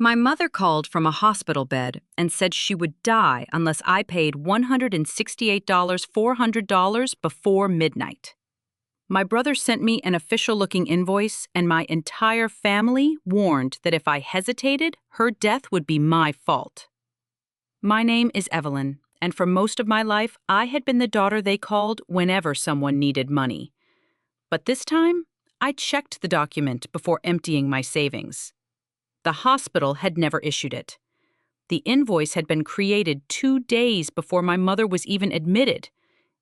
My mother called from a hospital bed and said she would die unless I paid $168,400 before midnight. My brother sent me an official-looking invoice, and my entire family warned that if I hesitated, her death would be my fault. My name is Evelyn, and for most of my life, I had been the daughter they called whenever someone needed money. But this time, I checked the document before emptying my savings. The hospital had never issued it. The invoice had been created 2 days before my mother was even admitted,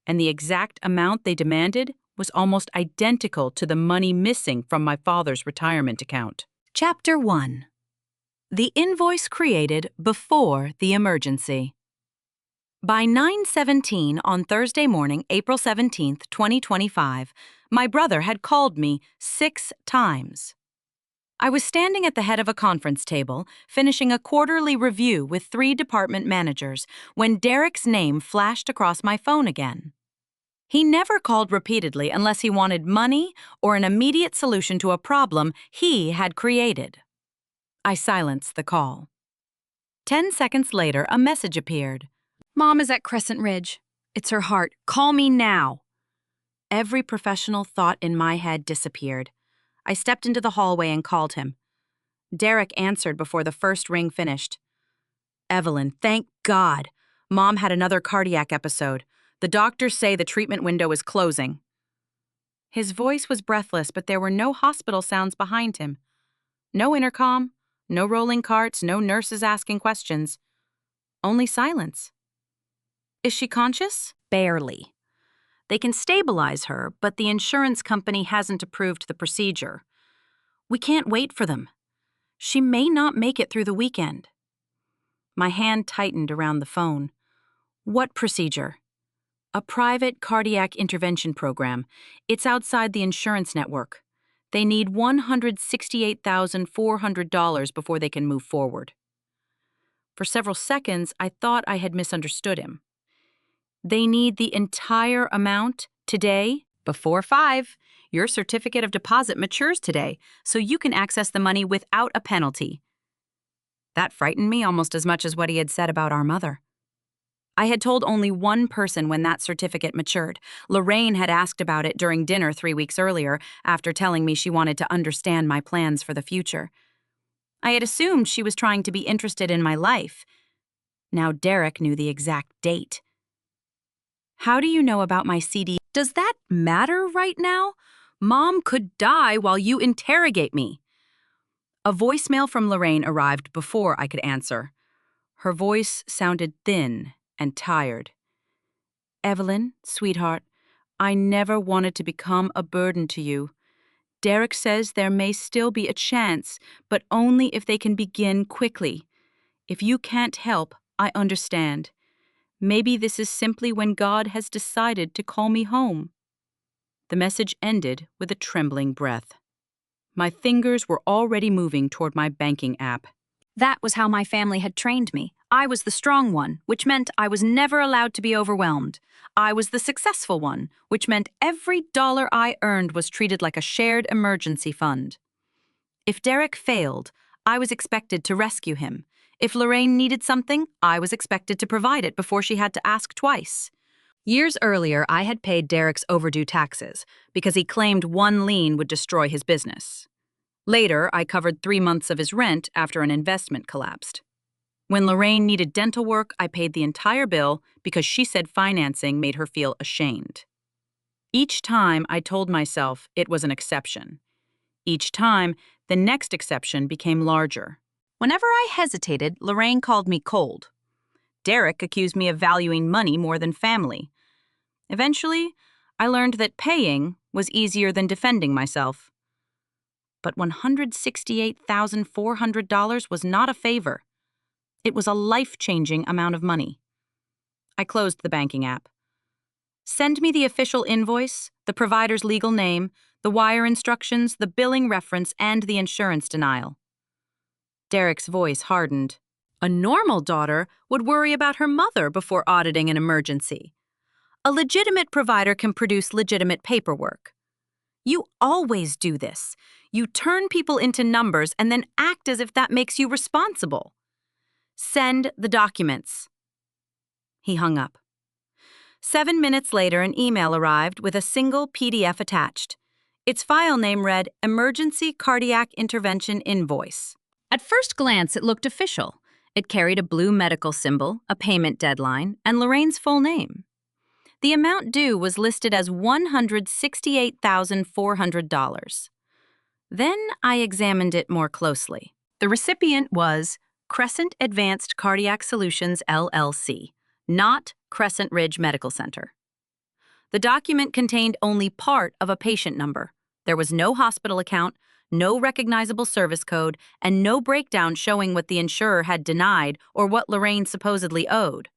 and the exact amount they demanded was almost identical to the money missing from my father's retirement account. Chapter 1. The invoice created before the emergency. By 9:17 on Thursday morning, April 17, 2025, my brother had called me 6 times. I was standing at the head of a conference table, finishing a quarterly review with 3 department managers, when Derek's name flashed across my phone again. He never called repeatedly unless he wanted money or an immediate solution to a problem he had created. I silenced the call. 10 seconds later, a message appeared. "Mom is at Crescent Ridge. It's her heart. Call me now." Every professional thought in my head disappeared. I stepped into the hallway and called him. Derek answered before the first ring finished. "Evelyn, thank God. Mom had another cardiac episode. The doctors say the treatment window is closing." His voice was breathless, but there were no hospital sounds behind him. No intercom, no rolling carts, no nurses asking questions. Only silence. "Is she conscious?" "Barely. They can stabilize her, but the insurance company hasn't approved the procedure. We can't wait for them. She may not make it through the weekend." My hand tightened around the phone. "What procedure?" "A private cardiac intervention program. It's outside the insurance network. They need $168,400 before they can move forward." For several seconds, I thought I had misunderstood him. "They need the entire amount today?" "Before 5. Your certificate of deposit matures today, so you can access the money without a penalty." That frightened me almost as much as what he had said about our mother. I had told only one person when that certificate matured. Lorraine had asked about it during dinner 3 weeks earlier, after telling me she wanted to understand my plans for the future. I had assumed she was trying to be interested in my life. Now Derek knew the exact date. "How do you know about my CD? Does that matter right now? Mom could die while you interrogate me." A voicemail from Lorraine arrived before I could answer. Her voice sounded thin and tired. "Evelyn, sweetheart, I never wanted to become a burden to you. Derek says there may still be a chance, but only if they can begin quickly. If you can't help, I understand. Maybe this is simply when God has decided to call me home." The message ended with a trembling breath. My fingers were already moving toward my banking app. That was how my family had trained me. I was the strong one, which meant I was never allowed to be overwhelmed. I was the successful one, which meant every dollar I earned was treated like a shared emergency fund. If Derek failed, I was expected to rescue him. If Lorraine needed something, I was expected to provide it before she had to ask twice. Years earlier, I had paid Derek's overdue taxes because he claimed one lien would destroy his business. Later, I covered 3 months of his rent after an investment collapsed. When Lorraine needed dental work, I paid the entire bill because she said financing made her feel ashamed. Each time, I told myself it was an exception. Each time, the next exception became larger. Whenever I hesitated, Lorraine called me cold. Derek accused me of valuing money more than family. Eventually, I learned that paying was easier than defending myself. But $168,400 was not a favor. It was a life-changing amount of money. I closed the banking app. "Send me the official invoice, the provider's legal name, the wire instructions, the billing reference, and the insurance denial." Derek's voice hardened. A normal daughter would worry about her mother before auditing an emergency. A legitimate provider can produce legitimate paperwork. "You always do this. You turn people into numbers and then act as if that makes you responsible. Send the documents. He hung up. 7 minutes later, an email arrived with a single PDF attached. Its file name read Emergency Cardiac Intervention Invoice. At first glance, it looked official. It carried a blue medical symbol, a payment deadline, and Lorraine's full name. The amount due was listed as $168,400. Then I examined it more closely. The recipient was Crescent Advanced Cardiac Solutions, LLC, not Crescent Ridge Medical Center. The document contained only part of a patient number. There was no hospital account, no recognizable service code, and no breakdown showing what the insurer had denied or what Lorraine supposedly owed.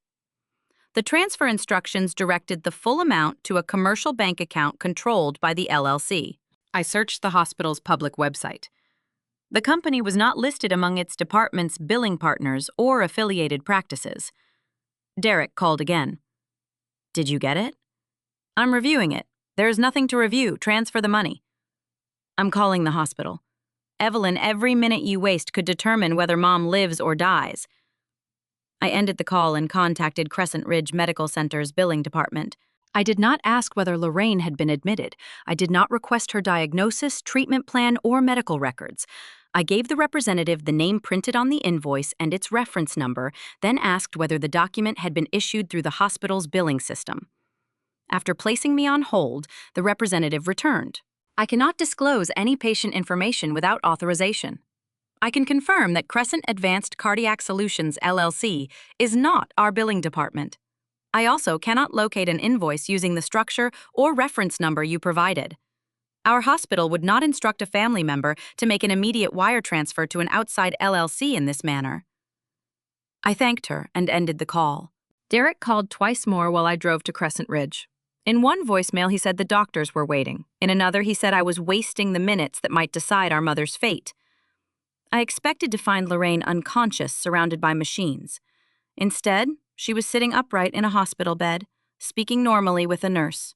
The transfer instructions directed the full amount to a commercial bank account controlled by the LLC. I searched the hospital's public website. The company was not listed among its department's billing partners or affiliated practices. Derek called again. Did you get it? I'm reviewing it. There is nothing to review. Transfer the money. I'm calling the hospital. Evelyn, every minute you waste could determine whether Mom lives or dies. I ended the call and contacted Crescent Ridge Medical Center's billing department. I did not ask whether Lorraine had been admitted. I did not request her diagnosis, treatment plan, or medical records. I gave the representative the name printed on the invoice and its reference number, then asked whether the document had been issued through the hospital's billing system. After placing me on hold, the representative returned. I cannot disclose any patient information without authorization. I can confirm that Crescent Advanced Cardiac Solutions, LLC, is not our billing department. I also cannot locate an invoice using the structure or reference number you provided. Our hospital would not instruct a family member to make an immediate wire transfer to an outside LLC in this manner. I thanked her and ended the call. Derek called twice more while I drove to Crescent Ridge. In one voicemail, he said the doctors were waiting. In another, he said I was wasting the minutes that might decide our mother's fate. I expected to find Lorraine unconscious, surrounded by machines. Instead, she was sitting upright in a hospital bed, speaking normally with a nurse.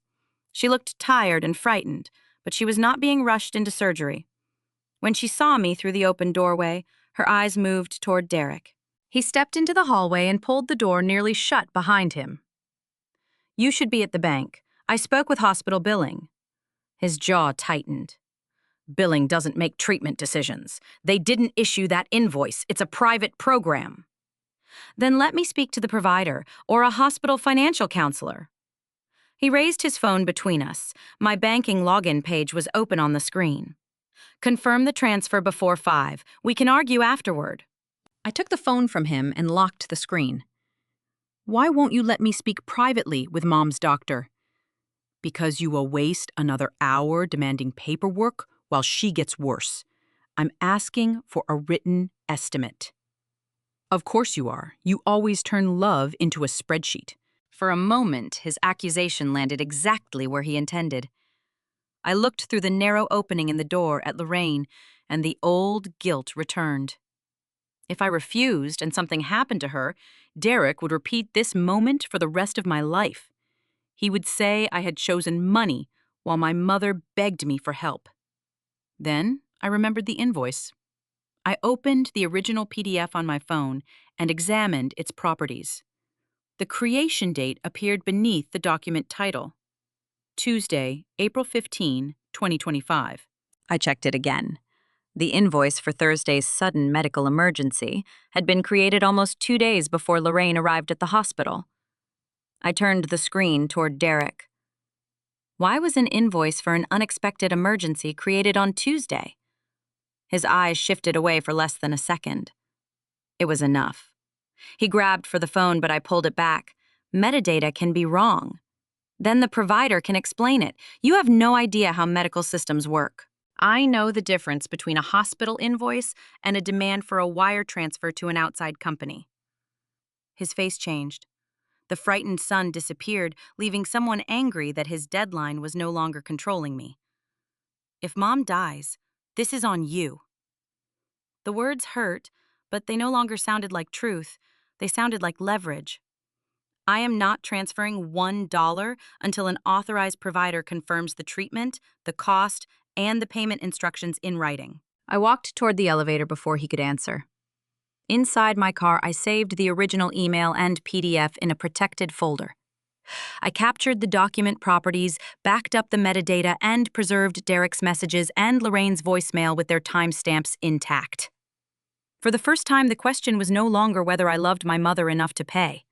She looked tired and frightened, but she was not being rushed into surgery. When she saw me through the open doorway, her eyes moved toward Derek. He stepped into the hallway and pulled the door nearly shut behind him. You should be at the bank. I spoke with hospital billing. His jaw tightened. Billing doesn't make treatment decisions. They didn't issue that invoice. It's a private program. Then let me speak to the provider or a hospital financial counselor. He raised his phone between us. My banking login page was open on the screen. Confirm the transfer before 5. We can argue afterward. I took the phone from him and locked the screen. Why won't you let me speak privately with Mom's doctor? Because you will waste another hour demanding paperwork while she gets worse. I'm asking for a written estimate. Of course you are. You always turn love into a spreadsheet. For a moment, his accusation landed exactly where he intended. I looked through the narrow opening in the door at Lorraine, and the old guilt returned. If I refused and something happened to her, Derek would repeat this moment for the rest of my life. He would say I had chosen money while my mother begged me for help. Then I remembered the invoice. I opened the original PDF on my phone and examined its properties. The creation date appeared beneath the document title. Tuesday, April 15, 2025. I checked it again. The invoice for Thursday's sudden medical emergency had been created almost 2 days before Lorraine arrived at the hospital. I turned the screen toward Derek. Why was an invoice for an unexpected emergency created on Tuesday? His eyes shifted away for less than a second. It was enough. He grabbed for the phone, but I pulled it back. Metadata can be wrong. Then the provider can explain it. You have no idea how medical systems work. I know the difference between a hospital invoice and a demand for a wire transfer to an outside company. His face changed. The frightened son disappeared, leaving someone angry that his deadline was no longer controlling me. If Mom dies, this is on you. The words hurt, but they no longer sounded like truth. They sounded like leverage. I am not transferring $1 until an authorized provider confirms the treatment, the cost, and the payment instructions in writing. I walked toward the elevator before he could answer. Inside my car, I saved the original email and PDF in a protected folder. I captured the document properties, backed up the metadata, and preserved Derek's messages and Lorraine's voicemail with their timestamps intact. For the first time, the question was no longer whether I loved my mother enough to pay.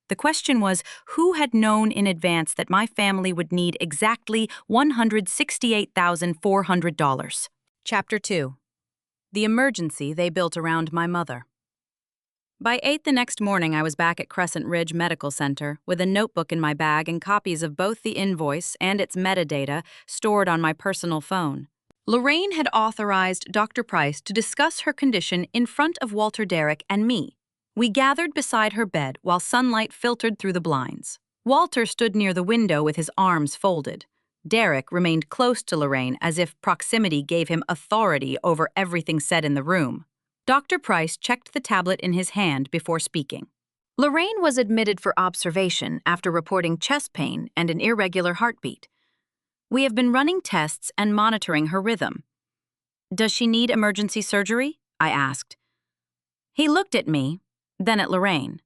The question was, who had known in advance that my family would need exactly $168,400? Chapter 2. The emergency they built around my mother. By 8 the next morning, I was back at Crescent Ridge Medical Center with a notebook in my bag and copies of both the invoice and its metadata stored on my personal phone. Lorraine had authorized Dr. Price to discuss her condition in front of Walter Derek and me. We gathered beside her bed while sunlight filtered through the blinds. Walter stood near the window with his arms folded. Derek remained close to Lorraine as if proximity gave him authority over everything said in the room. Dr. Price checked the tablet in his hand before speaking. Lorraine was admitted for observation after reporting chest pain and an irregular heartbeat. We have been running tests and monitoring her rhythm. Does she need emergency surgery? I asked. He looked at me, then at Lorraine.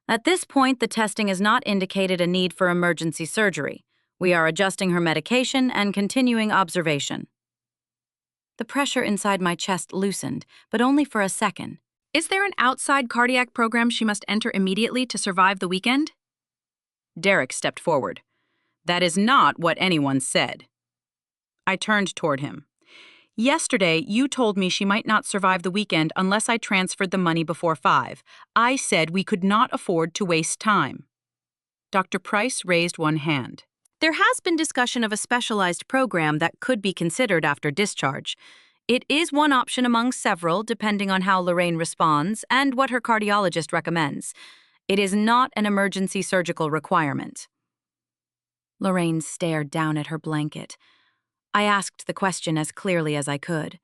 At this point, the testing has not indicated a need for emergency surgery. We are adjusting her medication and continuing observation. The pressure inside my chest loosened, but only for a second. Is there an outside cardiac program she must enter immediately to survive the weekend? Derek stepped forward. That is not what anyone said. I turned toward him. Yesterday, you told me she might not survive the weekend unless I transferred the money before 5. I said we could not afford to waste time. Dr. Price raised one hand. There has been discussion of a specialized program that could be considered after discharge. It is one option among several, depending on how Lorraine responds and what her cardiologist recommends. It is not an emergency surgical requirement. Lorraine stared down at her blanket. I asked the question as clearly as I could.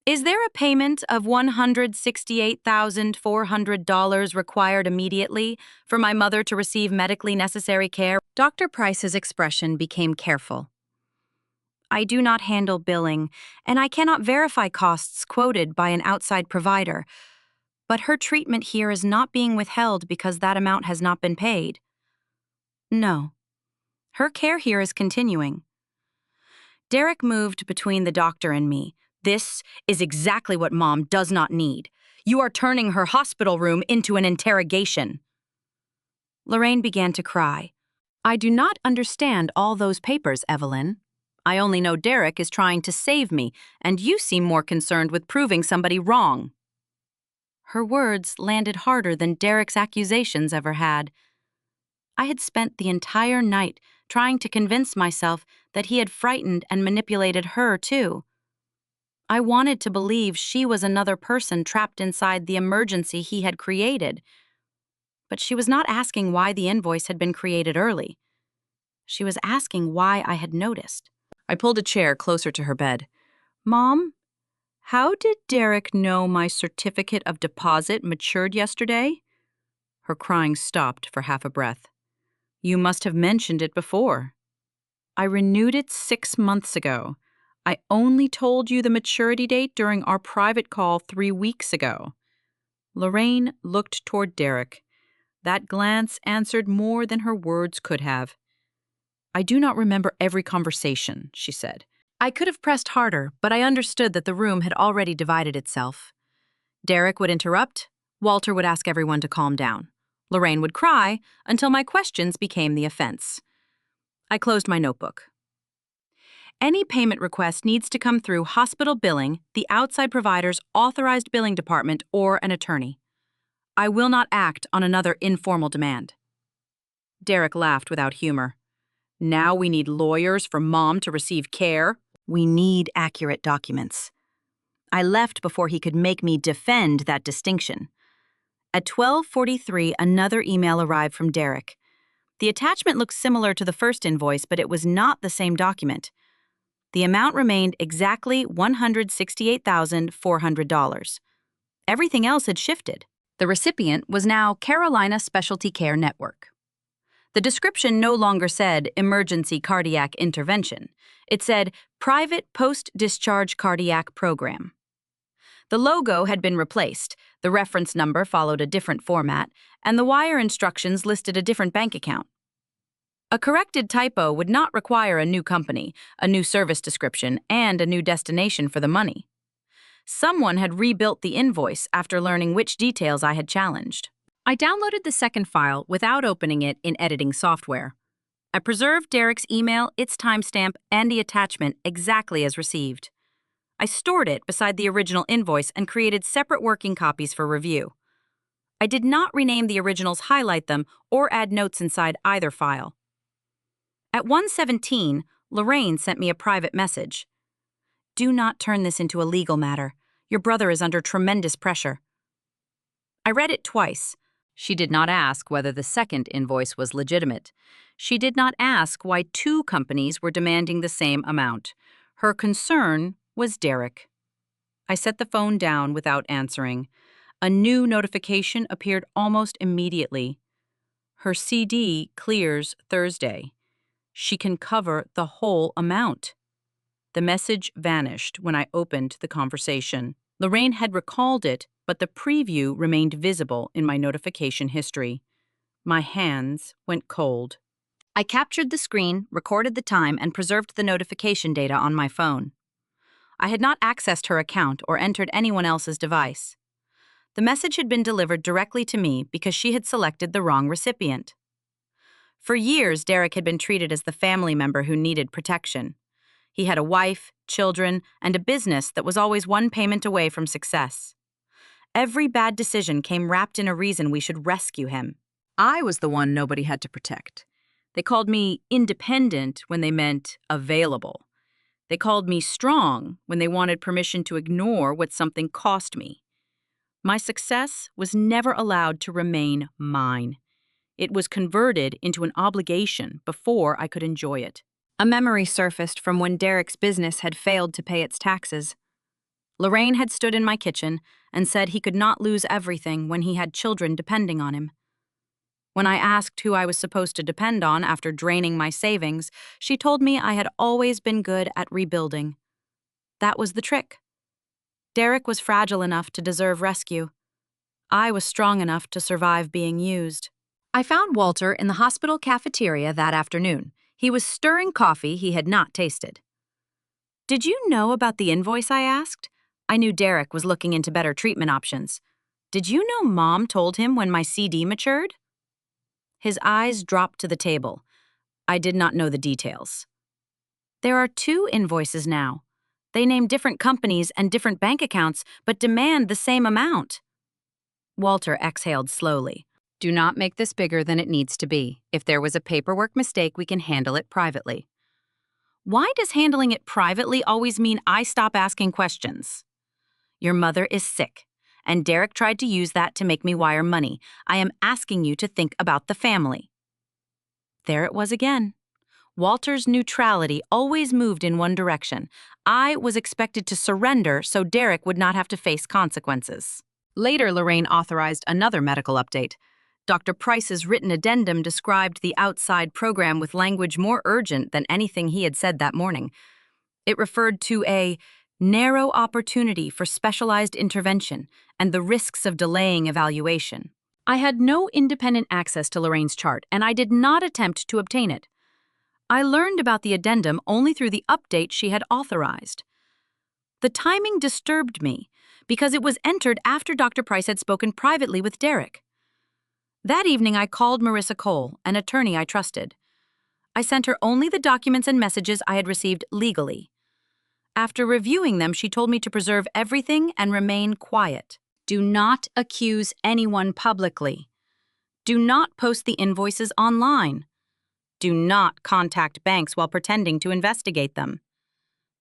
Is there a payment of $168,400 required immediately for my mother to receive medically necessary care? Dr. Price's expression became careful. I do not handle billing, and I cannot verify costs quoted by an outside provider, but her treatment here is not being withheld because that amount has not been paid. No. Her care here is continuing. Derek moved between the doctor and me. This is exactly what Mom does not need. You are turning her hospital room into an interrogation. Lorraine began to cry. I do not understand all those papers, Evelyn. I only know Derek is trying to save me, and you seem more concerned with proving somebody wrong. Her words landed harder than Derek's accusations ever had. I had spent the entire night trying to convince myself that he had frightened and manipulated her, too. I wanted to believe she was another person trapped inside the emergency he had created. But she was not asking why the invoice had been created early. She was asking why I had noticed. I pulled a chair closer to her bed. Mom, how did Derek know my certificate of deposit matured yesterday? Her crying stopped for half a breath. You must have mentioned it before. I renewed it 6 months ago. I only told you the maturity date during our private call 3 weeks ago. Lorraine looked toward Derek. That glance answered more than her words could have. I do not remember every conversation, she said. I could have pressed harder, but I understood that the room had already divided itself. Derek would interrupt. Walter would ask everyone to calm down. Lorraine would cry until my questions became the offense. I closed my notebook. Any payment request needs to come through hospital billing, the outside provider's authorized billing department, or an attorney. I will not act on another informal demand. Derek laughed without humor. Now we need lawyers for Mom to receive care. We need accurate documents. I left before he could make me defend that distinction. At 12:43, another email arrived from Derek. The attachment looked similar to the first invoice, but it was not the same document. The amount remained exactly $168,400. Everything else had shifted. The recipient was now Carolina Specialty Care Network. The description no longer said emergency cardiac intervention. It said private post-discharge cardiac program. The logo had been replaced, the reference number followed a different format, and the wire instructions listed a different bank account. A corrected typo would not require a new company, a new service description, and a new destination for the money. Someone had rebuilt the invoice after learning which details I had challenged. I downloaded the second file without opening it in editing software. I preserved Derek's email, its timestamp, and the attachment exactly as received. I stored it beside the original invoice and created separate working copies for review. I did not rename the originals, highlight them, or add notes inside either file. At 1:17, Lorraine sent me a private message. "Do not turn this into a legal matter. Your brother is under tremendous pressure." I read it twice. She did not ask whether the second invoice was legitimate. She did not ask why two companies were demanding the same amount. Her concern was Derek. I set the phone down without answering. A new notification appeared almost immediately. Her CD clears Thursday. She can cover the whole amount. The message vanished when I opened the conversation. Lorraine had recalled it, but the preview remained visible in my notification history. My hands went cold. I captured the screen, recorded the time, and preserved the notification data on my phone. I had not accessed her account or entered anyone else's device. The message had been delivered directly to me because she had selected the wrong recipient. For years, Derek had been treated as the family member who needed protection. He had a wife, children, and a business that was always one payment away from success. Every bad decision came wrapped in a reason we should rescue him. I was the one nobody had to protect. They called me independent when they meant available. They called me strong when they wanted permission to ignore what something cost me. My success was never allowed to remain mine. It was converted into an obligation before I could enjoy it. A memory surfaced from when Derek's business had failed to pay its taxes. Lorraine had stood in my kitchen and said he could not lose everything when he had children depending on him. When I asked who I was supposed to depend on after draining my savings, she told me I had always been good at rebuilding. That was the trick. Derek was fragile enough to deserve rescue. I was strong enough to survive being used. I found Walter in the hospital cafeteria that afternoon. He was stirring coffee he had not tasted. "Did you know about the invoice?" I asked. I knew Derek was looking into better treatment options. "Did you know Mom told him when my CD matured?" His eyes dropped to the table. I did not know the details. "There are two invoices now. They name different companies and different bank accounts, but demand the same amount." Walter exhaled slowly. "Do not make this bigger than it needs to be. If there was a paperwork mistake, we can handle it privately." Why does handling it privately always mean I stop asking questions? Your mother is sick, and Derek tried to use that to make me wire money. I am asking you to think about the family. There it was again. Walter's neutrality always moved in one direction. I was expected to surrender so Derek would not have to face consequences. Later, Lorraine authorized another medical update. Dr. Price's written addendum described the outside program with language more urgent than anything he had said that morning. It referred to a narrow opportunity for specialized intervention and the risks of delaying evaluation. I had no independent access to Lorraine's chart, and I did not attempt to obtain it. I learned about the addendum only through the update she had authorized. The timing disturbed me because it was entered after Dr. Price had spoken privately with Derek. That evening, I called Marissa Cole, an attorney I trusted. I sent her only the documents and messages I had received legally. After reviewing them, she told me to preserve everything and remain quiet. Do not accuse anyone publicly. Do not post the invoices online. Do not contact banks while pretending to investigate them.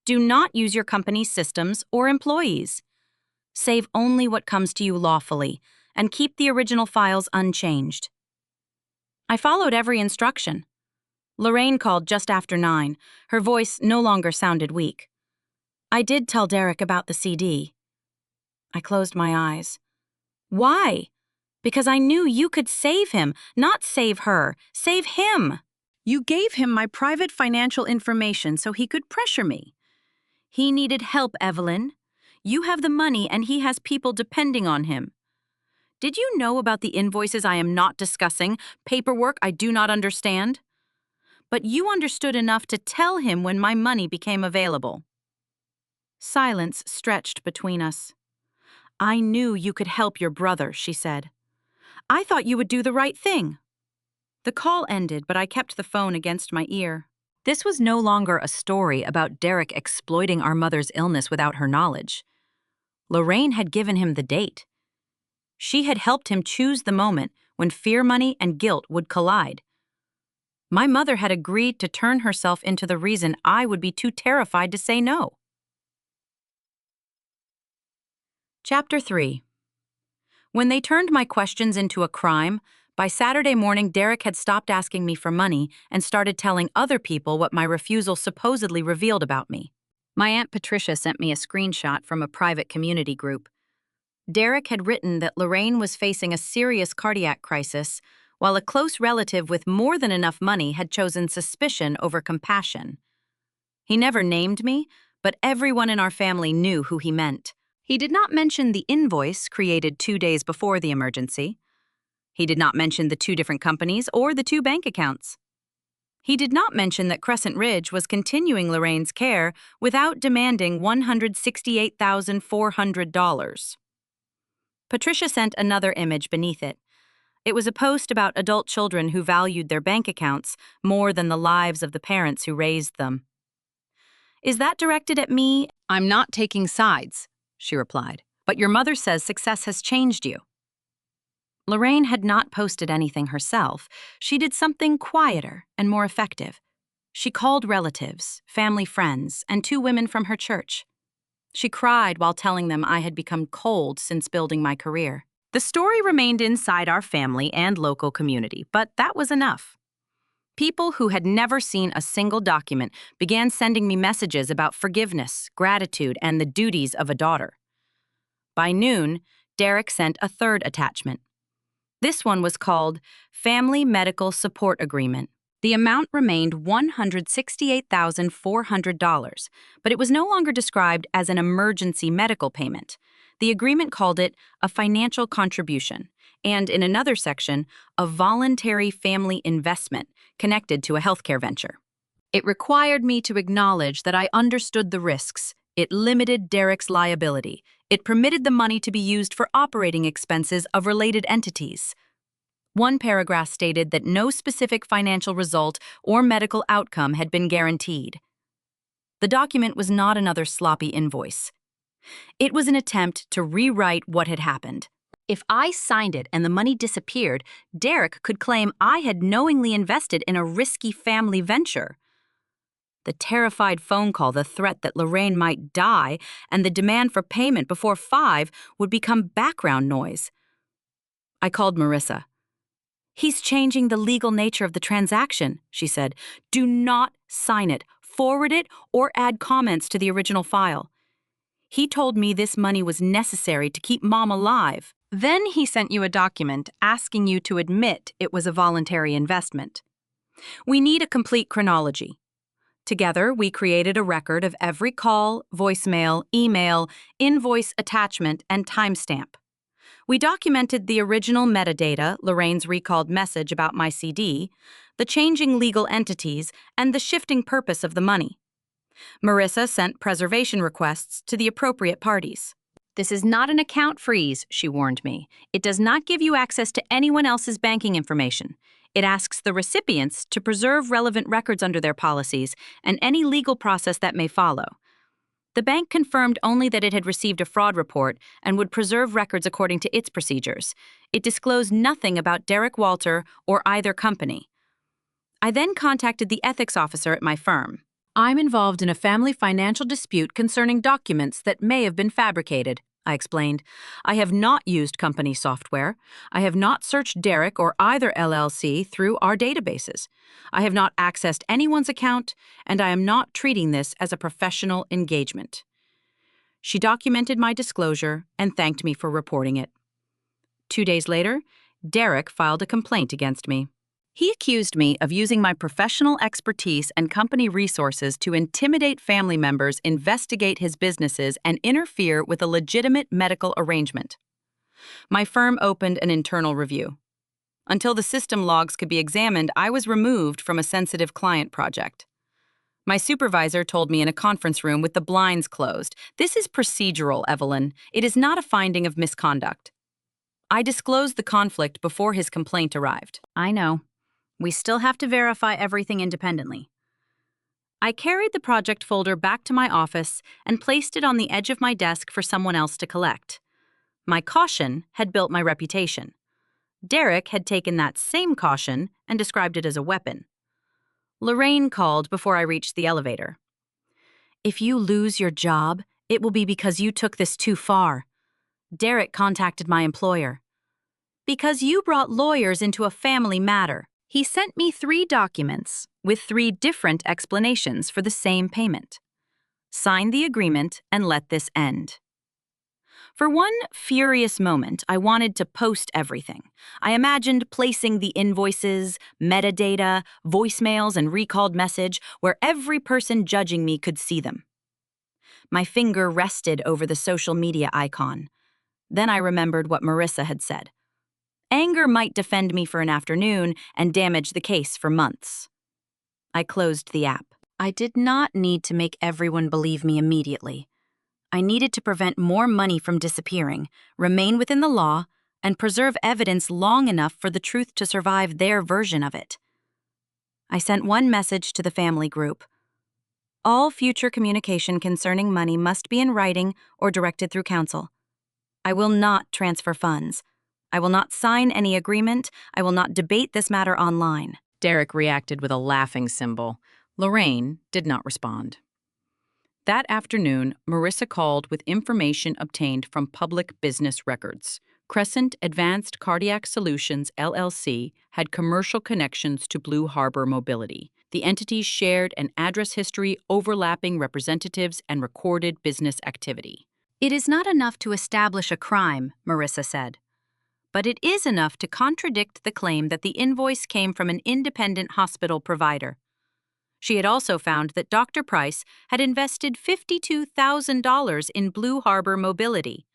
Do not use your company's systems or employees. Save only what comes to you lawfully, and keep the original files unchanged. I followed every instruction. Lorraine called just after 9. Her voice no longer sounded weak. I did tell Derek about the CD. I closed my eyes. Why? Because I knew you could save him, not save her. Save him. You gave him my private financial information so he could pressure me. He needed help, Evelyn. You have the money and he has people depending on him. Did you know about the invoices I am not discussing, paperwork I do not understand? But you understood enough to tell him when my money became available. Silence stretched between us. I knew you could help your brother, she said. I thought you would do the right thing. The call ended, but I kept the phone against my ear. This was no longer a story about Derek exploiting our mother's illness without her knowledge. Lorraine had given him the date. She had helped him choose the moment when fear money and guilt would collide. My mother had agreed to turn herself into the reason I would be too terrified to say no. Chapter 3. When they turned my questions into a crime, by Saturday morning Derek had stopped asking me for money and started telling other people what my refusal supposedly revealed about me. My Aunt Patricia sent me a screenshot from a private community group. Derek had written that Lorraine was facing a serious cardiac crisis, while a close relative with more than enough money had chosen suspicion over compassion. He never named me, but everyone in our family knew who he meant. He did not mention the invoice created 2 days before the emergency. He did not mention the 2 different companies or the 2 bank accounts. He did not mention that Crescent Ridge was continuing Lorraine's care without demanding $168,400. Patricia sent another image beneath it. It was a post about adult children who valued their bank accounts more than the lives of the parents who raised them. Is that directed at me? I'm not taking sides, she replied. But your mother says success has changed you. Lorraine had not posted anything herself. She did something quieter and more effective. She called relatives, family friends, and 2 women from her church. She cried while telling them I had become cold since building my career. The story remained inside our family and local community, but that was enough. People who had never seen a single document began sending me messages about forgiveness, gratitude, and the duties of a daughter. By noon, Derek sent a 3rd attachment. This one was called Family Medical Support Agreement. The amount remained $168,400, but it was no longer described as an emergency medical payment. The agreement called it a financial contribution, and in another section, a voluntary family investment connected to a healthcare venture. It required me to acknowledge that I understood the risks. It limited Derek's liability. It permitted the money to be used for operating expenses of related entities. One paragraph stated that no specific financial result or medical outcome had been guaranteed. The document was not another sloppy invoice. It was an attempt to rewrite what had happened. If I signed it and the money disappeared, Derek could claim I had knowingly invested in a risky family venture. The terrified phone call, the threat that Lorraine might die, and the demand for payment before 5 would become background noise. I called Marissa. He's changing the legal nature of the transaction, she said. Do not sign it, forward it, or add comments to the original file. He told me this money was necessary to keep Mom alive. Then he sent you a document asking you to admit it was a voluntary investment. We need a complete chronology. Together, we created a record of every call, voicemail, email, invoice attachment, and timestamp. We documented the original metadata, Lorraine's recalled message about my CD, the changing legal entities, and the shifting purpose of the money. Marissa sent preservation requests to the appropriate parties. This is not an account freeze, she warned me. It does not give you access to anyone else's banking information. It asks the recipients to preserve relevant records under their policies and any legal process that may follow. The bank confirmed only that it had received a fraud report and would preserve records according to its procedures. It disclosed nothing about Derek Walter or either company. I then contacted the ethics officer at my firm. I'm involved in a family financial dispute concerning documents that may have been fabricated, I explained. I have not used company software. I have not searched Derek or either LLC through our databases. I have not accessed anyone's account, and I am not treating this as a professional engagement. She documented my disclosure and thanked me for reporting it. 2 days later, Derek filed a complaint against me. He accused me of using my professional expertise and company resources to intimidate family members, investigate his businesses, and interfere with a legitimate medical arrangement. My firm opened an internal review. Until the system logs could be examined, I was removed from a sensitive client project. My supervisor told me in a conference room with the blinds closed, "This is procedural, Evelyn. It is not a finding of misconduct." I disclosed the conflict before his complaint arrived. I know. We still have to verify everything independently. I carried the project folder back to my office and placed it on the edge of my desk for someone else to collect. My caution had built my reputation. Derek had taken that same caution and described it as a weapon. Lorraine called before I reached the elevator. "If you lose your job, it will be because you took this too far." Derek contacted my employer. "Because you brought lawyers into a family matter." He sent me 3 documents with 3 different explanations for the same payment. Sign the agreement and let this end. For one furious moment, I wanted to post everything. I imagined placing the invoices, metadata, voicemails, and recalled message where every person judging me could see them. My finger rested over the social media icon. Then I remembered what Marissa had said. Anger might defend me for an afternoon and damage the case for months. I closed the app. I did not need to make everyone believe me immediately. I needed to prevent more money from disappearing, remain within the law, and preserve evidence long enough for the truth to survive their version of it. I sent one message to the family group. All future communication concerning money must be in writing or directed through counsel. I will not transfer funds. I will not sign any agreement. I will not debate this matter online. Derek reacted with a laughing symbol. Lorraine did not respond. That afternoon, Marissa called with information obtained from public business records. Crescent Advanced Cardiac Solutions, LLC, had commercial connections to Blue Harbor Mobility. The entities shared an address history overlapping representatives and recorded business activity. "It is not enough to establish a crime," Marissa said. "But it is enough to contradict the claim that the invoice came from an independent hospital provider." She had also found that Dr. Price had invested $52,000 in Blue Harbor Mobility.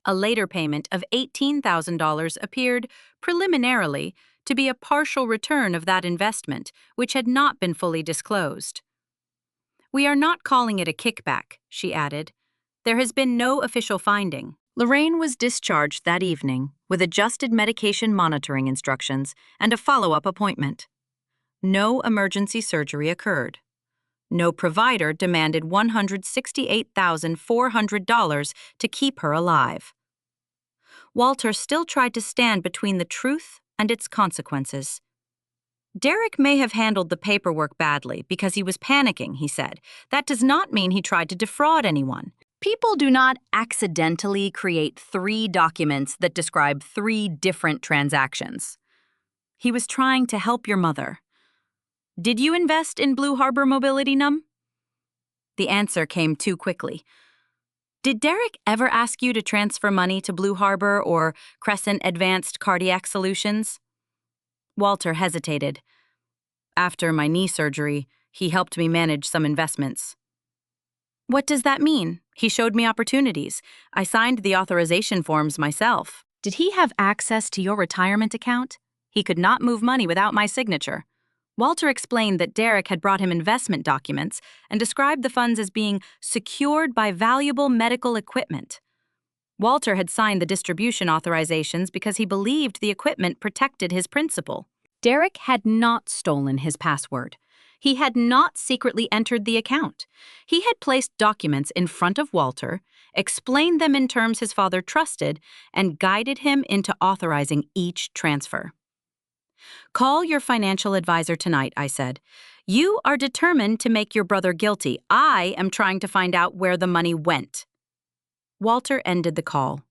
A later payment of $18,000 appeared, preliminarily, to be a partial return of that investment, which had not been fully disclosed. "We are not calling it a kickback," she added. "There has been no official finding." Lorraine was discharged that evening with adjusted medication monitoring instructions and a follow-up appointment. No emergency surgery occurred. No provider demanded $168,400 to keep her alive. Walter still tried to stand between the truth and its consequences. "Derek may have handled the paperwork badly because he was panicking," he said. "That does not mean he tried to defraud anyone. People do not accidentally create 3 documents that describe 3 different transactions. He was trying to help your mother." "Did you invest in Blue Harbor Mobility, Num?" The answer came too quickly. "Did Derek ever ask you to transfer money to Blue Harbor or Crescent Advanced Cardiac Solutions?" Walter hesitated. "After my knee surgery, he helped me manage some investments." "What does that mean?" "He showed me opportunities. I signed the authorization forms myself." "Did he have access to your retirement account?" "He could not move money without my signature." Walter explained that Derek had brought him investment documents and described the funds as being secured by valuable medical equipment. Walter had signed the distribution authorizations because he believed the equipment protected his principal. Derek had not stolen his password. He had not secretly entered the account. He had placed documents in front of Walter, explained them in terms his father trusted, and guided him into authorizing each transfer. "Call your financial advisor tonight," I said. "You are determined to make your brother guilty. I am trying to find out where the money went." Walter ended the call.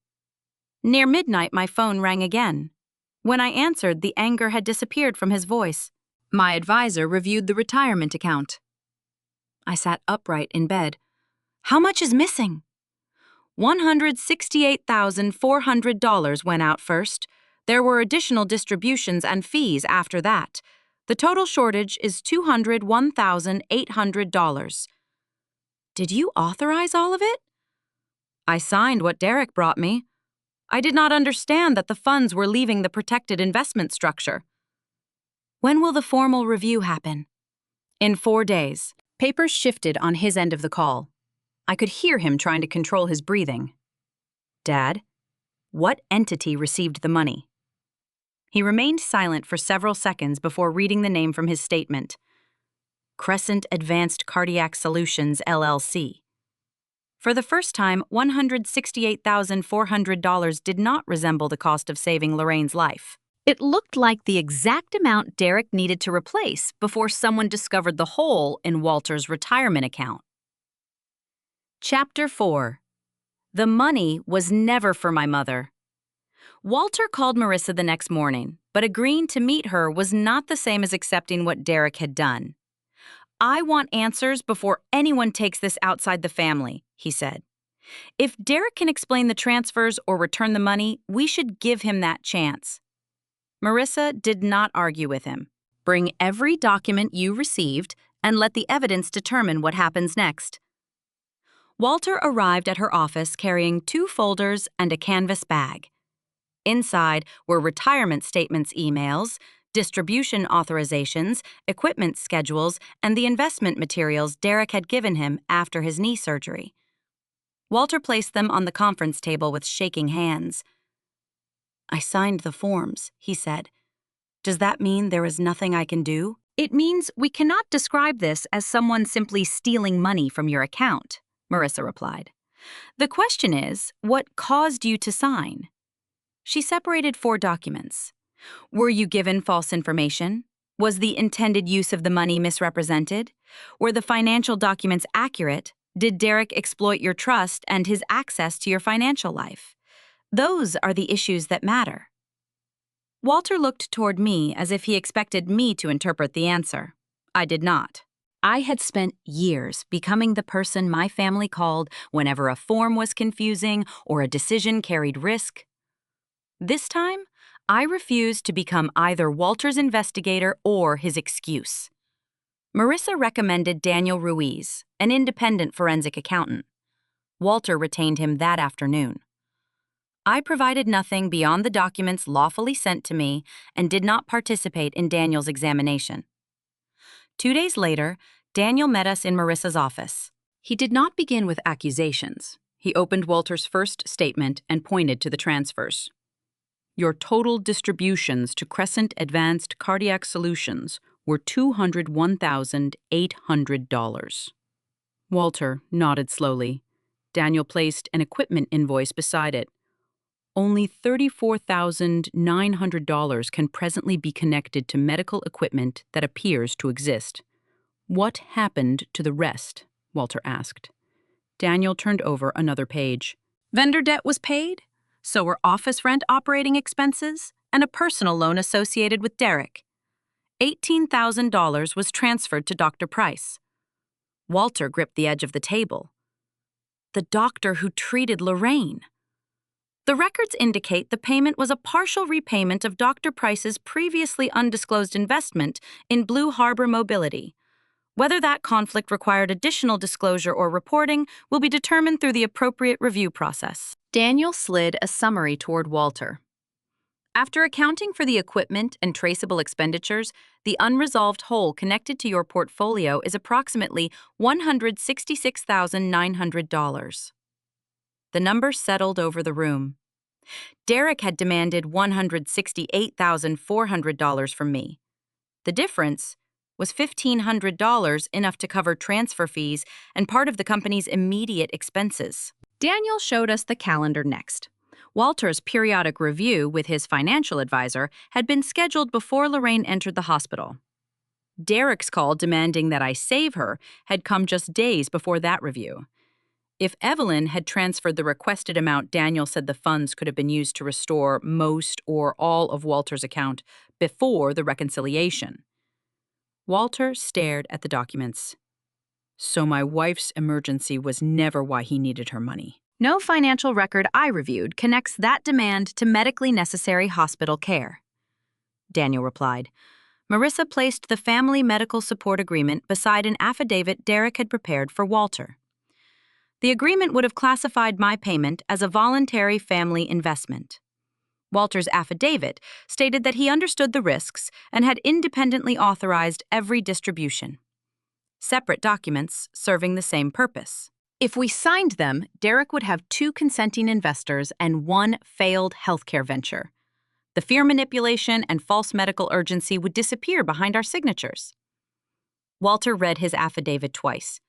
Near midnight, my phone rang again. When I answered, the anger had disappeared from his voice. My advisor reviewed the retirement account. I sat upright in bed. "How much is missing?" $168,400 went out first. There were additional distributions and fees after that. The total shortage is $201,800. Did you authorize all of it? I signed what Derek brought me. I did not understand that the funds were leaving the protected investment structure. When will the formal review happen? In 4 days. Papers shifted on his end of the call. I could hear him trying to control his breathing. Dad, what entity received the money? He remained silent for several seconds before reading the name from his statement. Crescent Advanced Cardiac Solutions, LLC. For the first time, $168,400 did not resemble the cost of saving Lorraine's life. It looked like the exact amount Derek needed to replace before someone discovered the hole in Walter's retirement account. Chapter 4. The money was never for my mother. Walter called Marissa the next morning, but agreeing to meet her was not the same as accepting what Derek had done. I want answers before anyone takes this outside the family, he said. If Derek can explain the transfers or return the money, we should give him that chance. Marissa did not argue with him. Bring every document you received and let the evidence determine what happens next. Walter arrived at her office carrying 2 folders and a canvas bag. Inside were retirement statements emails, distribution authorizations, equipment schedules, and the investment materials Derek had given him after his knee surgery. Walter placed them on the conference table with shaking hands. I signed the forms, he said. Does that mean there is nothing I can do? It means we cannot describe this as someone simply stealing money from your account, Marissa replied. The question is, what caused you to sign? She separated 4 documents. Were you given false information? Was the intended use of the money misrepresented? Were the financial documents accurate? Did Derek exploit your trust and his access to your financial life? Those are the issues that matter. Walter looked toward me as if he expected me to interpret the answer. I did not. I had spent years becoming the person my family called whenever a form was confusing or a decision carried risk. This time, I refused to become either Walter's investigator or his excuse. Marissa recommended Daniel Ruiz, an independent forensic accountant. Walter retained him that afternoon. I provided nothing beyond the documents lawfully sent to me and did not participate in Daniel's examination. 2 days later, Daniel met us in Marissa's office. He did not begin with accusations. He opened Walter's first statement and pointed to the transfers. Your total distributions to Crescent Advanced Cardiac Solutions were $201,800. Walter nodded slowly. Daniel placed an equipment invoice beside it. Only $34,900 can presently be connected to medical equipment that appears to exist. What happened to the rest? Walter asked. Daniel turned over another page. Vendor debt was paid. So were office rent operating expenses and a personal loan associated with Derek. $18,000 was transferred to Dr. Price. Walter gripped the edge of the table. The doctor who treated Lorraine. The records indicate the payment was a partial repayment of Dr. Price's previously undisclosed investment in Blue Harbor Mobility. Whether that conflict required additional disclosure or reporting will be determined through the appropriate review process. Daniel slid a summary toward Walter. After accounting for the equipment and traceable expenditures, the unresolved hole connected to your portfolio is approximately $166,900. The number settled over the room. Derek had demanded $168,400 from me. The difference was $1,500, enough to cover transfer fees and part of the company's immediate expenses. Daniel showed us the calendar next. Walter's periodic review with his financial advisor had been scheduled before Lorraine entered the hospital. Derek's call demanding that I save her had come just days before that review. If Evelyn had transferred the requested amount, Daniel said the funds could have been used to restore most or all of Walter's account before the reconciliation. Walter stared at the documents. So my wife's emergency was never why he needed her money. No financial record I reviewed connects that demand to medically necessary hospital care. Daniel replied. Marissa placed the family medical support agreement beside an affidavit Derek had prepared for Walter. The agreement would have classified my payment as a voluntary family investment. Walter's affidavit stated that he understood the risks and had independently authorized every distribution. Separate documents serving the same purpose. If we signed them, Derek would have 2 consenting investors and 1 failed healthcare venture. The fear manipulation and false medical urgency would disappear behind our signatures. Walter read his affidavit twice.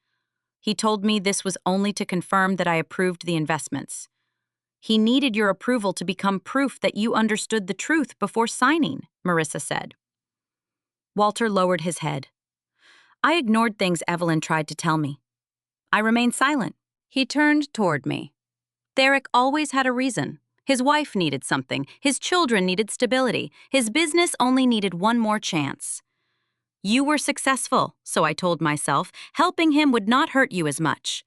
He told me this was only to confirm that I approved the investments. He needed your approval to become proof that you understood the truth before signing, Marissa said. Walter lowered his head. I ignored things Evelyn tried to tell me. I remained silent. He turned toward me. Derek always had a reason. His wife needed something. His children needed stability. His business only needed one more chance. You were successful, so I told myself. Helping him would not hurt you as much.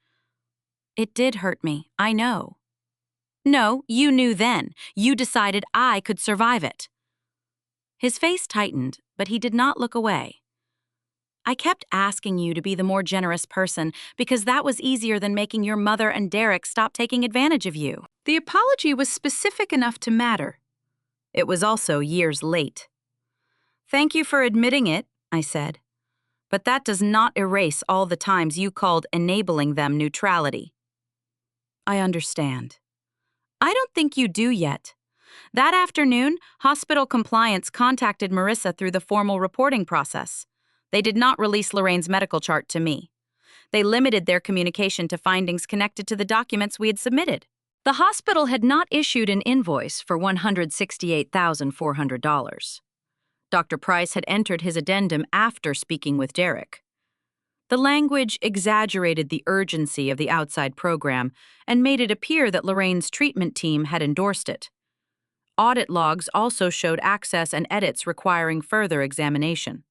It did hurt me, I know. No, you knew then. You decided I could survive it. His face tightened, but he did not look away. I kept asking you to be the more generous person because that was easier than making your mother and Derek stop taking advantage of you. The apology was specific enough to matter. It was also years late. Thank you for admitting it, I said. But that does not erase all the times you called enabling them neutrality. I understand. I don't think you do yet. That afternoon, hospital compliance contacted Marissa through the formal reporting process. They did not release Lorraine's medical chart to me. They limited their communication to findings connected to the documents we had submitted. The hospital had not issued an invoice for $168,400. Dr. Price had entered his addendum after speaking with Derek. The language exaggerated the urgency of the outside program and made it appear that Lorraine's treatment team had endorsed it. Audit logs also showed access and edits requiring further examination.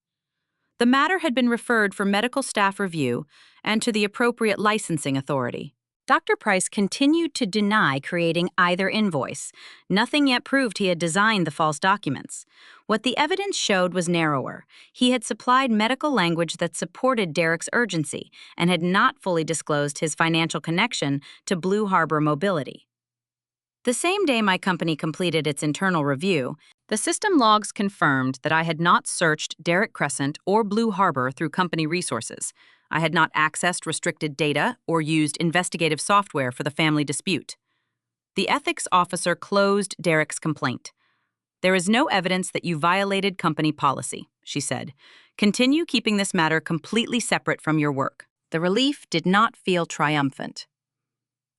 The matter had been referred for medical staff review and to the appropriate licensing authority. Dr. Price continued to deny creating either invoice. Nothing yet proved he had designed the false documents. What the evidence showed was narrower. He had supplied medical language that supported Derek's urgency and had not fully disclosed his financial connection to Blue Harbor Mobility. The same day my company completed its internal review, the system logs confirmed that I had not searched Derek Crescent or Blue Harbor through company resources. I had not accessed restricted data or used investigative software for the family dispute. The ethics officer closed Derek's complaint. There is no evidence that you violated company policy, she said. Continue keeping this matter completely separate from your work. The relief did not feel triumphant.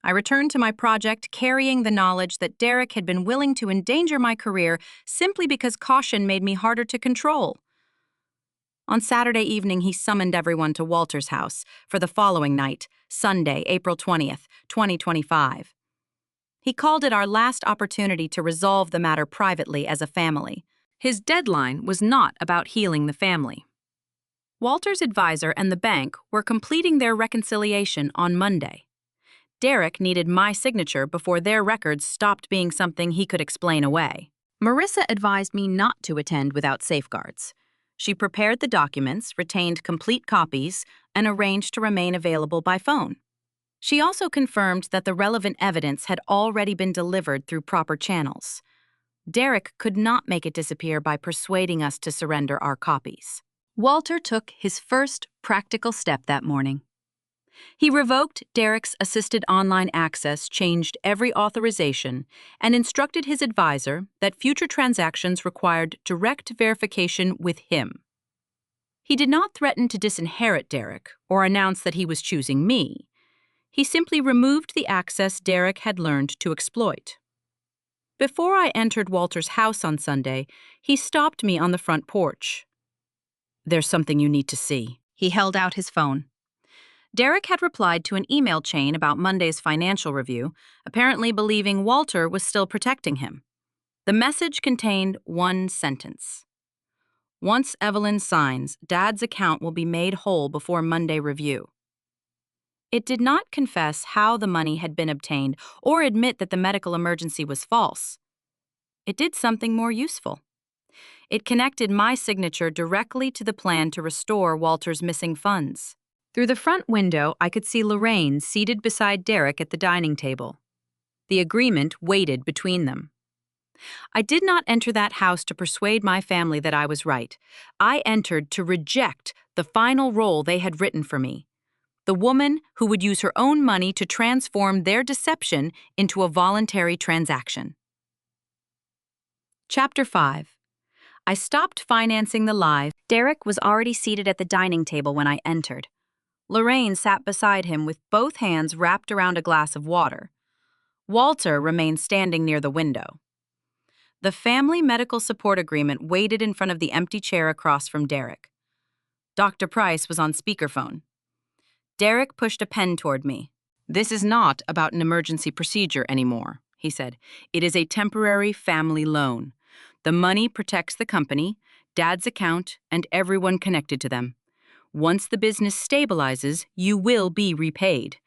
I returned to my project carrying the knowledge that Derek had been willing to endanger my career simply because caution made me harder to control. On Saturday evening, he summoned everyone to Walter's house for the following night, Sunday, April 20th, 2025. He called it our last opportunity to resolve the matter privately as a family. His deadline was not about healing the family. Walter's advisor and the bank were completing their reconciliation on Monday. Derek needed my signature before their records stopped being something he could explain away. Marissa advised me not to attend without safeguards. She prepared the documents, retained complete copies, and arranged to remain available by phone. She also confirmed that the relevant evidence had already been delivered through proper channels. Derek could not make it disappear by persuading us to surrender our copies. Walter took his first practical step that morning. He revoked Derek's assisted online access, changed every authorization, and instructed his advisor that future transactions required direct verification with him. He did not threaten to disinherit Derek or announce that he was choosing me. He simply removed the access Derek had learned to exploit. Before I entered Walter's house on Sunday, he stopped me on the front porch. There's something you need to see. He held out his phone. Derek had replied to an email chain about Monday's financial review, apparently believing Walter was still protecting him. The message contained one sentence. Once Evelyn signs, Dad's account will be made whole before Monday review. It did not confess how the money had been obtained or admit that the medical emergency was false. It did something more useful. It connected my signature directly to the plan to restore Walter's missing funds. Through the front window, I could see Lorraine seated beside Derek at the dining table. The agreement waited between them. I did not enter that house to persuade my family that I was right. I entered to reject the final role they had written for me. The woman who would use her own money to transform their deception into a voluntary transaction. Chapter 5. I stopped financing the lie. Derek was already seated at the dining table when I entered. Lorraine sat beside him with both hands wrapped around a glass of water. Walter remained standing near the window. The family medical support agreement waited in front of the empty chair across from Derek. Dr. Price was on speakerphone. Derek pushed a pen toward me. "This is not about an emergency procedure anymore," he said. "It is a temporary family loan. The money protects the company, Dad's account, and everyone connected to them. Once the business stabilizes, you will be repaid."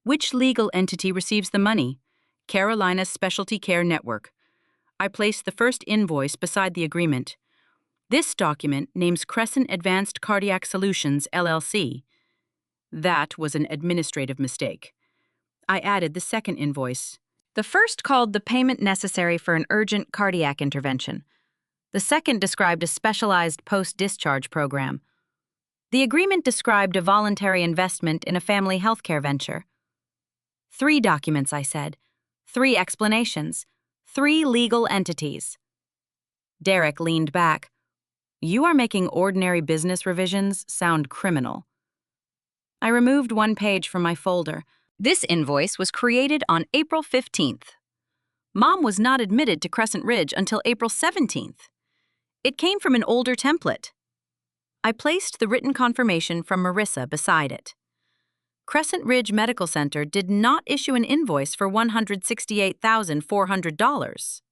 "Which legal entity receives the money?" "Carolina's Specialty Care Network." I placed the first invoice beside the agreement. "This document names Crescent Advanced Cardiac Solutions, LLC. That was an administrative mistake. I added the second invoice. The first called the payment necessary for an urgent cardiac intervention. The second described a specialized post-discharge program. The agreement described a voluntary investment in a family healthcare venture. 3 documents, I said. 3 explanations. 3 legal entities. Derek leaned back. "You are making ordinary business revisions sound criminal." I removed 1 page from my folder. This invoice was created on April 15th. Mom was not admitted to Crescent Ridge until April 17th. It came from an older template. I placed the written confirmation from Marissa beside it. Crescent Ridge Medical Center did not issue an invoice for $168,400.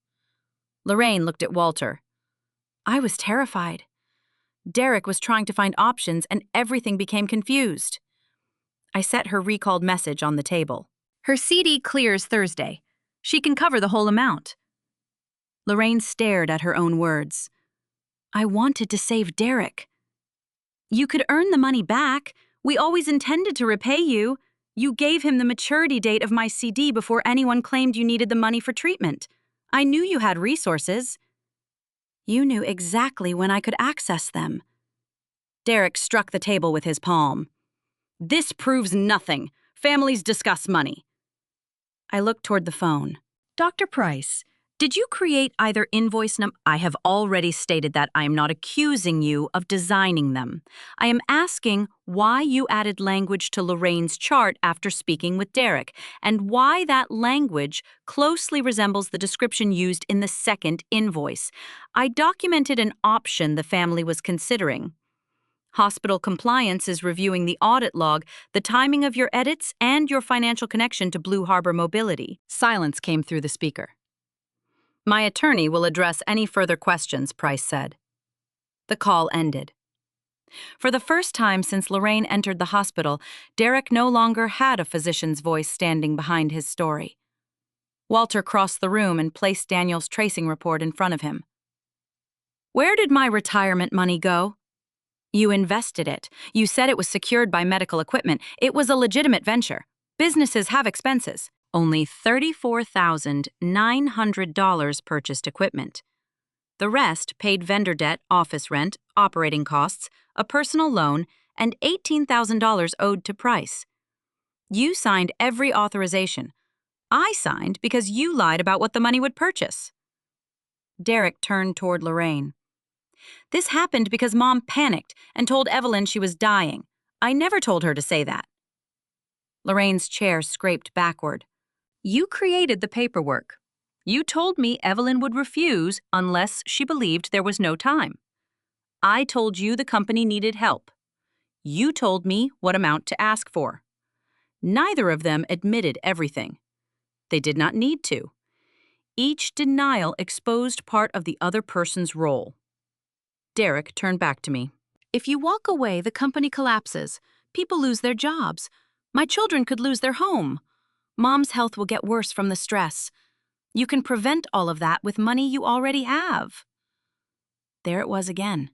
Lorraine looked at Walter. I was terrified. Derek was trying to find options and everything became confused. I set her recalled message on the table. "Her CD clears Thursday. She can cover the whole amount." Lorraine stared at her own words. "I wanted to save Derek." "You could earn the money back. We always intended to repay you. You gave him the maturity date of my CD before anyone claimed you needed the money for treatment. I knew you had resources." "You knew exactly when I could access them." Derek struck the table with his palm. "This proves nothing. Families discuss money." I looked toward the phone. "Dr. Price, did you create either invoice number?" "I have already stated that I am not accusing you of designing them. I am asking why you added language to Lorraine's chart after speaking with Derek, and why that language closely resembles the description used in the second invoice. I documented an option the family was considering. Hospital compliance is reviewing the audit log, the timing of your edits, and your financial connection to Blue Harbor Mobility." Silence came through the speaker. "My attorney will address any further questions," Price said. The call ended. For the first time since Lorraine entered the hospital, Derek no longer had a physician's voice standing behind his story. Walter crossed the room and placed Daniel's tracing report in front of him. "Where did my retirement money go?" "You invested it. You said it was secured by medical equipment. It was a legitimate venture. Businesses have expenses." Only $34,900 purchased equipment. The rest paid vendor debt, office rent, operating costs, a personal loan, and $18,000 owed to Price. You signed every authorization. I signed because you lied about what the money would purchase. Derek turned toward Lorraine. "This happened because Mom panicked and told Evelyn she was dying. I never told her to say that." Lorraine's chair scraped backward. "You created the paperwork. You told me Evelyn would refuse unless she believed there was no time. I told you the company needed help. You told me what amount to ask for. Neither of them admitted everything. They did not need to. Each denial exposed part of the other person's role." Derek turned back to me. "If you walk away, the company collapses. People lose their jobs. My children could lose their home. Mom's health will get worse from the stress. You can prevent all of that with money you already have. There it was again.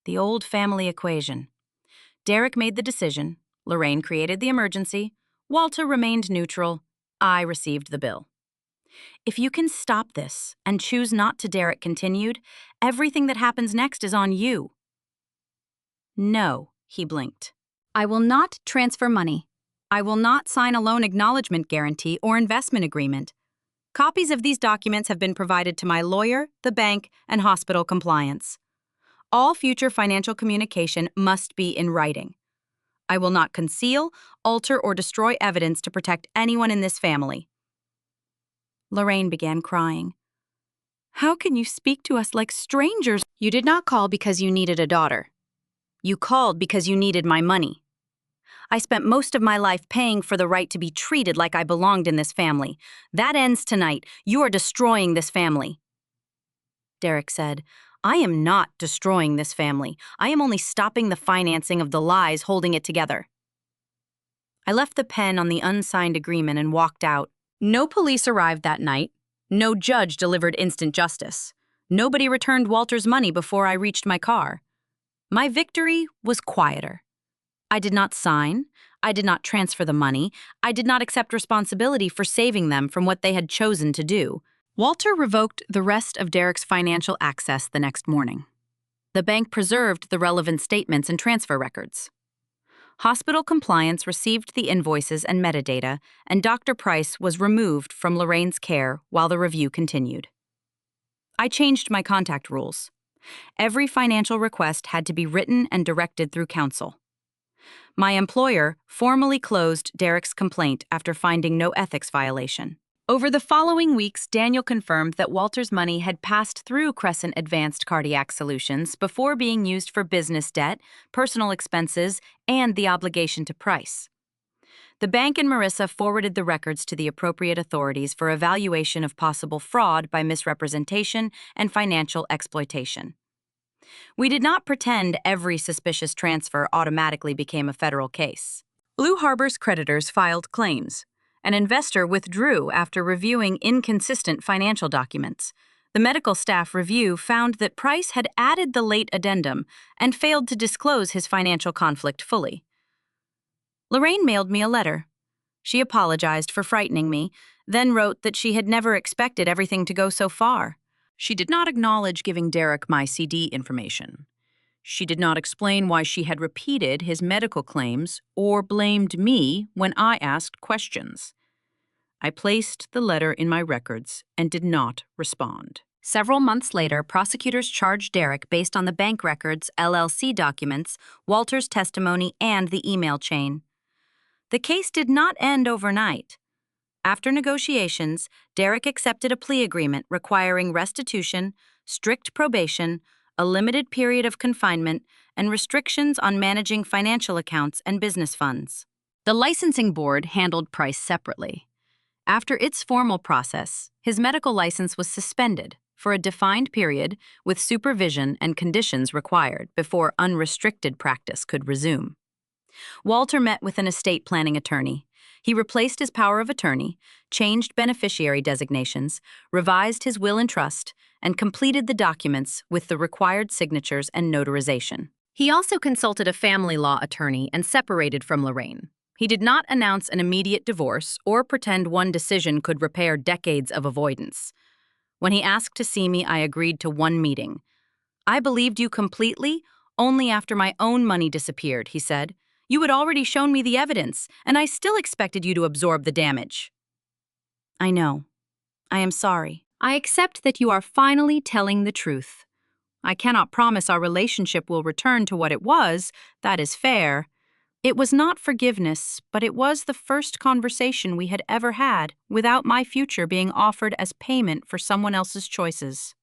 The old family equation. Derek made the decision. Lorraine created the emergency. Walter remained neutral. I received the bill. If you can stop this and choose not to, Derek continued, everything that happens next is on you. No, he blinked. I will not transfer money. I will not sign a loan acknowledgement guarantee or investment agreement. Copies of these documents have been provided to my lawyer, the bank, and hospital compliance. All future financial communication must be in writing. I will not conceal, alter, or destroy evidence to protect anyone in this family. Lorraine began crying. How can you speak to us like strangers? You did not call because you needed a daughter. You called because you needed my money. I spent most of my life paying for the right to be treated like I belonged in this family. That ends tonight. You are destroying this family. Derek said, I am not destroying this family. I am only stopping the financing of the lies holding it together. I left the pen on the unsigned agreement and walked out. No police arrived that night. No judge delivered instant justice. Nobody returned Walter's money before I reached my car. My victory was quieter. I did not sign. I did not transfer the money. I did not accept responsibility for saving them from what they had chosen to do. Walter revoked the rest of Derek's financial access the next morning. The bank preserved the relevant statements and transfer records. Hospital compliance received the invoices and metadata, and Dr. Price was removed from Lorraine's care while the review continued. I changed my contact rules. Every financial request had to be written and directed through counsel. My employer formally closed Derek's complaint after finding no ethics violation. Over the following weeks, Daniel confirmed that Walter's money had passed through Crescent Advanced Cardiac Solutions before being used for business debt, personal expenses, and the obligation to Price. The bank and Marissa forwarded the records to the appropriate authorities for evaluation of possible fraud by misrepresentation and financial exploitation. We did not pretend every suspicious transfer automatically became a federal case. Blue Harbor's creditors filed claims. An investor withdrew after reviewing inconsistent financial documents. The medical staff review found that Price had added the late addendum and failed to disclose his financial conflict fully. Lorraine mailed me a letter. She apologized for frightening me, then wrote that she had never expected everything to go so far. She did not acknowledge giving Derek my CD information. She did not explain why she had repeated his medical claims or blamed me when I asked questions. I placed the letter in my records and did not respond. Several months later, prosecutors charged Derek based on the bank records, LLC documents, Walter's testimony, and the email chain. The case did not end overnight. After negotiations, Derek accepted a plea agreement requiring restitution, strict probation, a limited period of confinement, and restrictions on managing financial accounts and business funds. The licensing board handled Price separately. After its formal process, his medical license was suspended for a defined period with supervision and conditions required before unrestricted practice could resume. Walter met with an estate planning attorney. He replaced his power of attorney, changed beneficiary designations, revised his will and trust, and completed the documents with the required signatures and notarization. He also consulted a family law attorney and separated from Lorraine. He did not announce an immediate divorce or pretend one decision could repair decades of avoidance. When he asked to see me, I agreed to one meeting. I believed you completely only after my own money disappeared, he said. You had already shown me the evidence, and I still expected you to absorb the damage. I know. I am sorry. I accept that you are finally telling the truth. I cannot promise our relationship will return to what it was. That is fair. It was not forgiveness, but it was the first conversation we had ever had without my future being offered as payment for someone else's choices.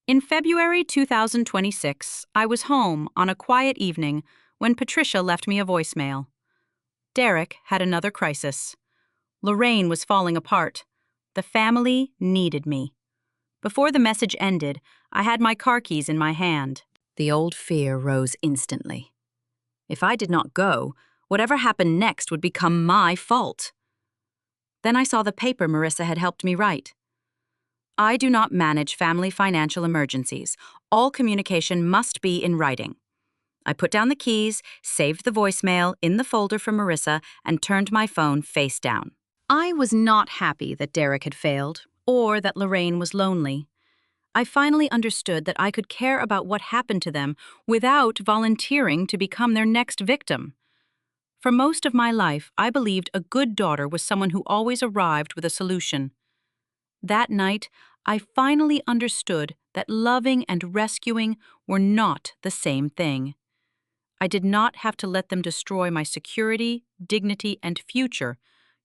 In February 2026, I was home on a quiet evening when Patricia left me a voicemail. Derek had another crisis. Lorraine was falling apart. The family needed me. Before the message ended, I had my car keys in my hand. The old fear rose instantly. If I did not go, Whatever happened next would become my fault. Then I saw the paper Marissa had helped me write. I do not manage family financial emergencies. All communication must be in writing. I put down the keys, saved the voicemail in the folder for Marissa, and turned my phone face down. I was not happy that Derek had failed, or that Lorraine was lonely. I finally understood that I could care about what happened to them without volunteering to become their next victim. For most of my life, I believed a good daughter was someone who always arrived with a solution. That night, I finally understood that loving and rescuing were not the same thing. I did not have to let them destroy my security, dignity, and future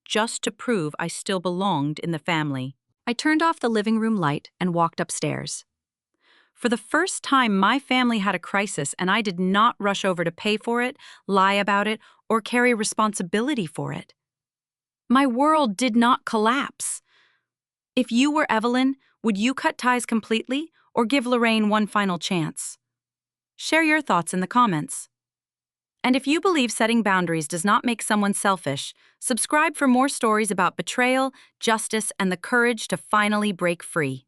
just to prove I still belonged in the family. I turned off the living room light and walked upstairs. For the first time, my family had a crisis, and I did not rush over to pay for it, lie about it, or carry responsibility for it. My world did not collapse. If you were Evelyn, would you cut ties completely or give Lorraine one final chance? Share your thoughts in the comments. And if you believe setting boundaries does not make someone selfish, subscribe for more stories about betrayal, justice, and the courage to finally break free.